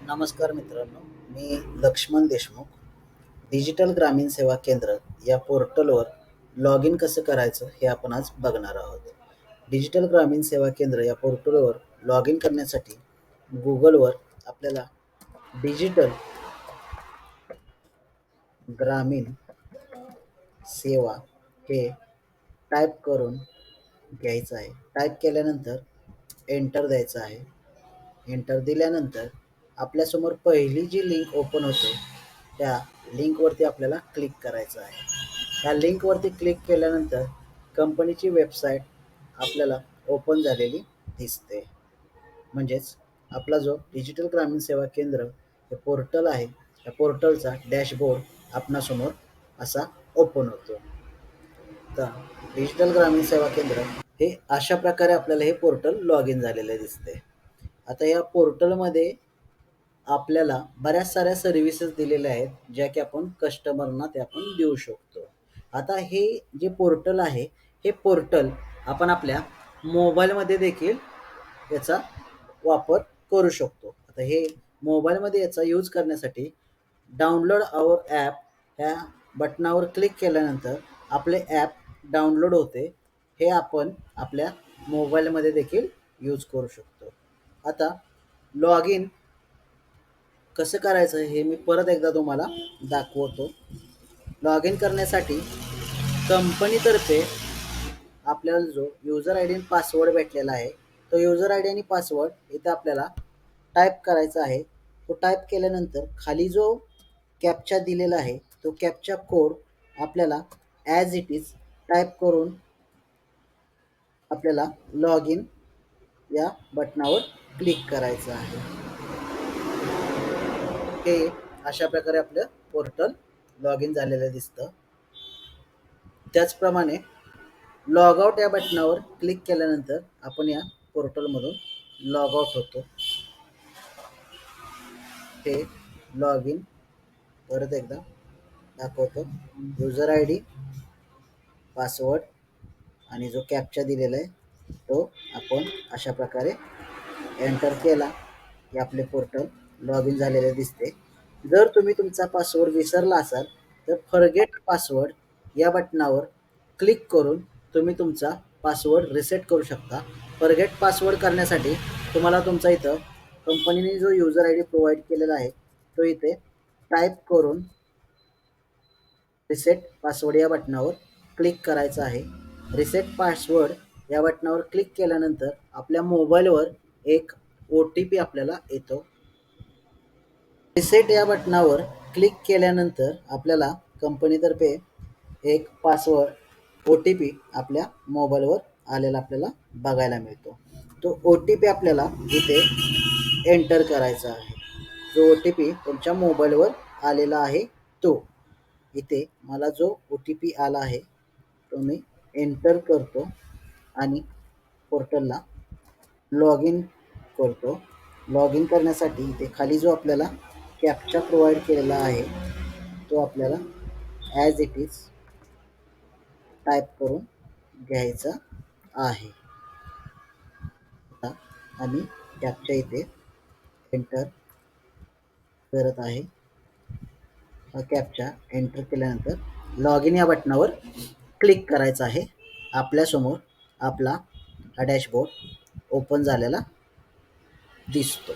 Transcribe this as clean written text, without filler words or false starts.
नमस्कार मित्रांनो, मी लक्ष्मण देशमुख. डिजिटल ग्रामीण सेवा केंद्र या पोर्टलवर लॉग इन कसं करायचं हे आपण आज बघणार आहोत. डिजिटल ग्रामीण सेवा केंद्र या पोर्टलवर लॉग इन करण्यासाठी गुगलवर आपल्याला डिजिटल ग्रामीण सेवा हे टाईप करून घ्यायचं आहे. टाईप केल्यानंतर एंटर द्यायचं आहे. एंटर दिल्यानंतर आपल्यासमोर पहिली जी लिंक ओपन होते त्या लिंकवरती आपल्याला क्लिक करायचं आहे. ह्या लिंकवरती क्लिक केल्यानंतर कंपनीची वेबसाईट आपल्याला ओपन झालेली दिसते. म्हणजेच आपला जो डिजिटल ग्रामीण सेवा केंद्र हे पोर्टल आहे, या पोर्टलचा डॅशबोर्ड आपणासमोर असा ओपन होतो. तर डिजिटल ग्रामीण सेवा केंद्र हे अशा प्रकारे आपल्याला हे पोर्टल लॉग इन झालेले दिसते. आता या पोर्टलमध्ये आपल्याला बऱ्याच साऱ्या सर्व्हिसेस दिलेल्या आहेत, ज्या की आपण कस्टमरना ते आपण देऊ शकतो. आता हे जे पोर्टल आहे, हे पोर्टल आपण आपल्या मोबाईलमध्ये देखील याचा वापर करू शकतो. आता हे मोबाईलमध्ये याचा यूज करण्यासाठी डाउनलोड आवर ॲप ह्या बटनावर क्लिक केल्यानंतर आपले ॲप डाउनलोड होते. हे आपण आपल्या मोबाईलमध्ये देखील यूज करू शकतो. आता लॉग इन कसं करायचं हे मी परत एकदा तुम्हाला दाखवतो. लॉग इन करण्यासाठी कंपनीतर्फे आपल्याला जो युजर आय डी आणि पासवर्ड भेटलेला आहे, तो युजर आय डी आणि पासवर्ड इथे आपल्याला टाईप करायचा आहे. तो टाईप केल्यानंतर खाली जो कॅप्चा दिलेला आहे, तो कॅप्चा कोड आपल्याला ॲज इट इज टाईप करून आपल्याला लॉग इन या बटनावर क्लिक करायचं आहे. हे अशा प्रकारे आपलं पोर्टल लॉग इन झालेलं दिसतं. त्याचप्रमाणे लॉग आउट या बटनावर क्लिक केल्यानंतर आपण या पोर्टलमधून लॉग आउट होतो. हे लॉग इन परत एकदा दाखवतो. युजर आय डी, पासवर्ड आणि जो कॅप्चा दिलेला आहे तो आपण अशा प्रकारे एंटर केला की आपले पोर्टल लॉग इन झालेले दिसते. जर तुम्ही तुमचा पासवर्ड विसरला असाल तर फॉरगेट पासवर्ड या बटनावर क्लिक करून तुम्ही तुमचा पासवर्ड रिसेट करू शकता. फॉरगेट पासवर्ड करण्यासाठी तुम्हाला तुमचा इथं कंपनीने जो युजर आय डी प्रोव्हाइड केलेला आहे तो इथे टाईप करून रिसेट पासवर्ड या बटनावर क्लिक करायचं आहे. रिसेट पासवर्ड या बटनावर क्लिक केल्यानंतर आपल्या मोबाईलवर एक OTP आपल्याला येतो. रिसेट या बटनावर क्लिक केल्यानंतर आपल्याला कंपनीतर्फे एक पासवर्ड OTP आपल्या मोबाईलवर आलेला आपल्याला बघायला मिळतो. तो OTP आपल्याला इथे एंटर करायचा आहे. जो OTP तुमच्या मोबाईलवर आलेला आहे तो इथे मला जो OTP आला आहे तो मी एंटर करतो आणि पोर्टलला लॉग इन करतो. लॉग इन करण्यासाठी इथे खाली जो आपल्याला कॅप्चा प्रोव्हाइड केलेला आहे तो आपल्याला ॲज इट इज टाईप करून घ्यायचा आहे. आता आम्ही कॅप्चा इथे एंटर करत आहे. हा कॅप्चा एंटर केल्यानंतर लॉग इन या बटनावर क्लिक करायचं आहे. आपल्यासमोर आपला हा डॅशबोर्ड ओपन झालेला दिसतो.